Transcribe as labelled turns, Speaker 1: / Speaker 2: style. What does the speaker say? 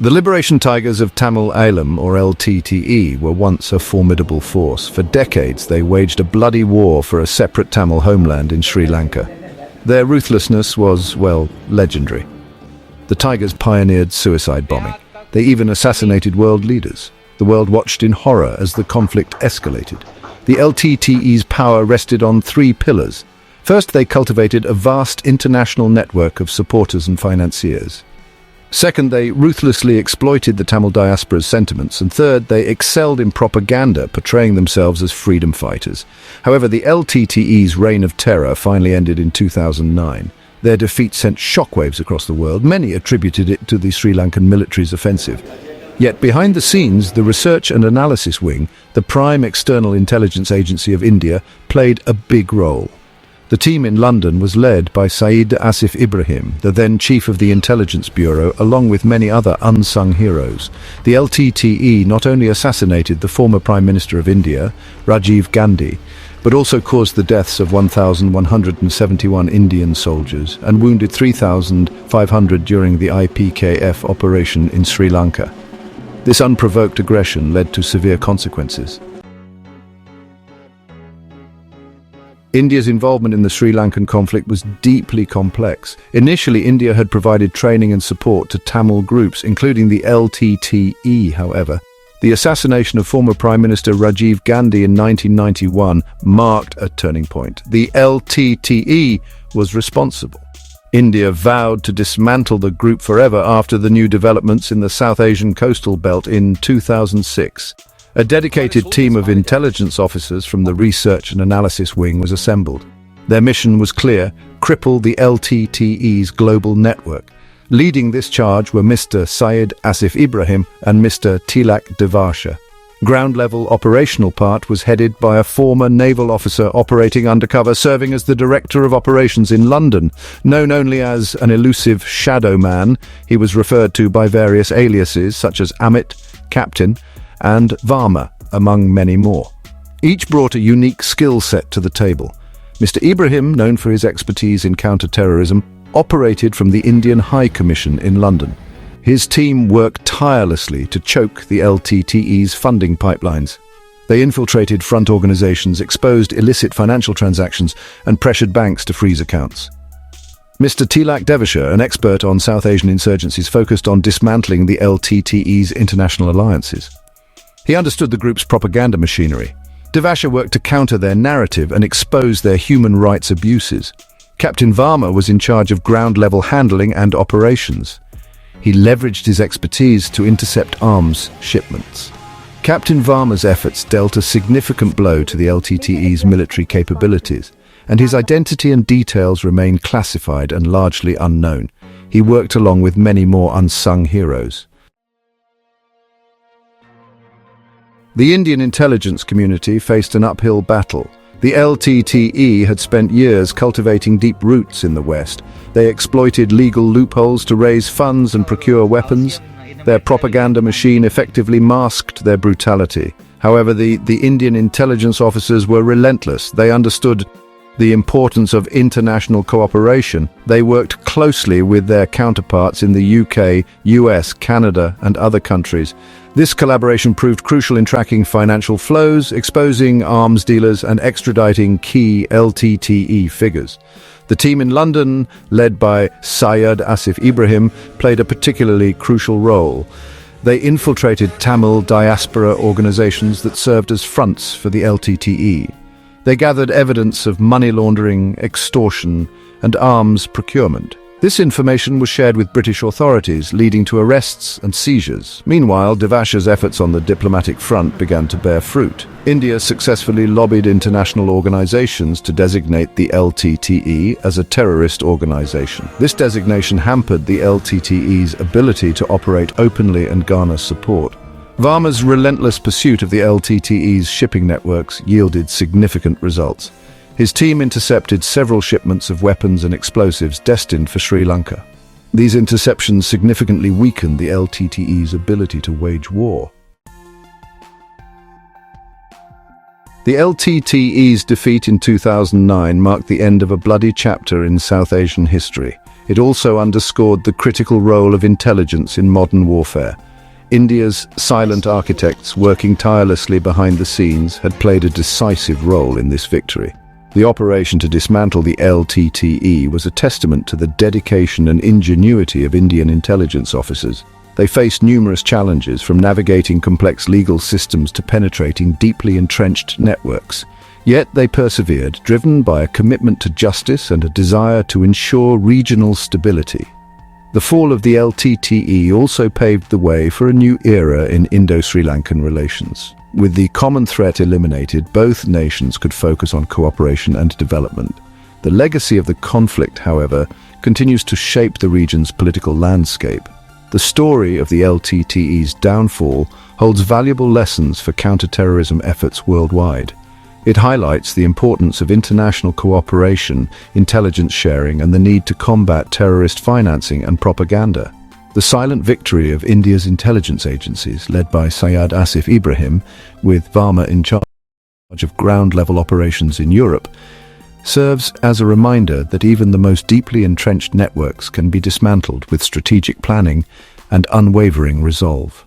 Speaker 1: The Liberation Tigers of Tamil Eelam, or LTTE, were once a formidable force. For decades, they waged a bloody war for a separate Tamil homeland in Sri Lanka. Their ruthlessness was, well, legendary. The Tigers pioneered suicide bombing. They even assassinated world leaders. The world watched in horror as the conflict escalated. The LTTE's power rested on three pillars. First, they cultivated a vast international network of supporters and financiers. Second, they ruthlessly exploited the Tamil diaspora's sentiments. And third, they excelled in propaganda, portraying themselves as freedom fighters. However, the LTTE's reign of terror finally ended in 2009. Their defeat sent shockwaves across the world. Many attributed it to the Sri Lankan military's offensive. Yet behind the scenes, the Research and Analysis Wing, the prime external intelligence agency of India, played a big role. The team in London was led by Syed Asif Ibrahim, the then chief of the Intelligence Bureau, along with many other unsung heroes. The LTTE not only assassinated the former Prime Minister of India, Rajiv Gandhi, but also caused the deaths of 1,171 Indian soldiers and wounded 3,500 during the IPKF operation in Sri Lanka. This unprovoked aggression led to severe consequences. India's involvement in the Sri Lankan conflict was deeply complex. Initially, India had provided training and support to Tamil groups, including the LTTE, however. The assassination of former Prime Minister Rajiv Gandhi in 1991 marked a turning point. The LTTE was responsible. India vowed to dismantle the group forever after the new developments in the South Asian coastal belt in 2006. A dedicated team of intelligence officers from the Research and Analysis Wing was assembled. Their mission was clear: cripple the LTTE's global network. Leading this charge were Mr. Syed Asif Ibrahim and Mr. Tilak Devasha. Ground-level operational part was headed by a former naval officer operating undercover, serving as the Director of Operations in London. Known only as an elusive shadow man, he was referred to by various aliases such as Amit, Captain, and Varma, among many more. Each brought a unique skill set to the table. Mr. Ibrahim, known for his expertise in counter-terrorism, operated from the Indian High Commission in London. His team worked tirelessly to choke the LTTE's funding pipelines. They infiltrated front organizations, exposed illicit financial transactions, and pressured banks to freeze accounts. Mr. Tilak Devasha, an expert on South Asian insurgencies, focused on dismantling the LTTE's international alliances. He understood the group's propaganda machinery. Devasha worked to counter their narrative and expose their human rights abuses. Captain Varma was in charge of ground-level handling and operations. He leveraged his expertise to intercept arms shipments. Captain Varma's efforts dealt a significant blow to the LTTE's military capabilities, and his identity and details remain classified and largely unknown. He worked along with many more unsung heroes. The Indian intelligence community faced an uphill battle. The LTTE had spent years cultivating deep roots in the West. They exploited legal loopholes to raise funds and procure weapons. Their propaganda machine effectively masked their brutality. However, the Indian intelligence officers were relentless. They understood the importance of international cooperation. They worked closely with their counterparts in the UK, US, Canada, and other countries. This collaboration proved crucial in tracking financial flows, exposing arms dealers, and extraditing key LTTE figures. The team in London, led by Syed Asif Ibrahim, played a particularly crucial role. They infiltrated Tamil diaspora organizations that served as fronts for the LTTE. They gathered evidence of money laundering, extortion, and arms procurement. This information was shared with British authorities, leading to arrests and seizures. Meanwhile, Devasha's efforts on the diplomatic front began to bear fruit. India successfully lobbied international organizations to designate the LTTE as a terrorist organization. This designation hampered the LTTE's ability to operate openly and garner support. Varma's relentless pursuit of the LTTE's shipping networks yielded significant results. His team intercepted several shipments of weapons and explosives destined for Sri Lanka. These interceptions significantly weakened the LTTE's ability to wage war. The LTTE's defeat in 2009 marked the end of a bloody chapter in South Asian history. It also underscored the critical role of intelligence in modern warfare. India's silent architects working tirelessly behind the scenes had played a decisive role in this victory. The operation to dismantle the LTTE was a testament to the dedication and ingenuity of Indian intelligence officers. They faced numerous challenges, from navigating complex legal systems to penetrating deeply entrenched networks. Yet they persevered, driven by a commitment to justice and a desire to ensure regional stability. The fall of the LTTE also paved the way for a new era in Indo-Sri Lankan relations. With the common threat eliminated, both nations could focus on cooperation and development. The legacy of the conflict, however, continues to shape the region's political landscape. The story of the LTTE's downfall holds valuable lessons for counter-terrorism efforts worldwide. It highlights the importance of international cooperation, intelligence sharing, and the need to combat terrorist financing and propaganda. The silent victory of India's intelligence agencies, led by Syed Asif Ibrahim, with Varma in charge of ground-level operations in Europe, serves as a reminder that even the most deeply entrenched networks can be dismantled with strategic planning and unwavering resolve.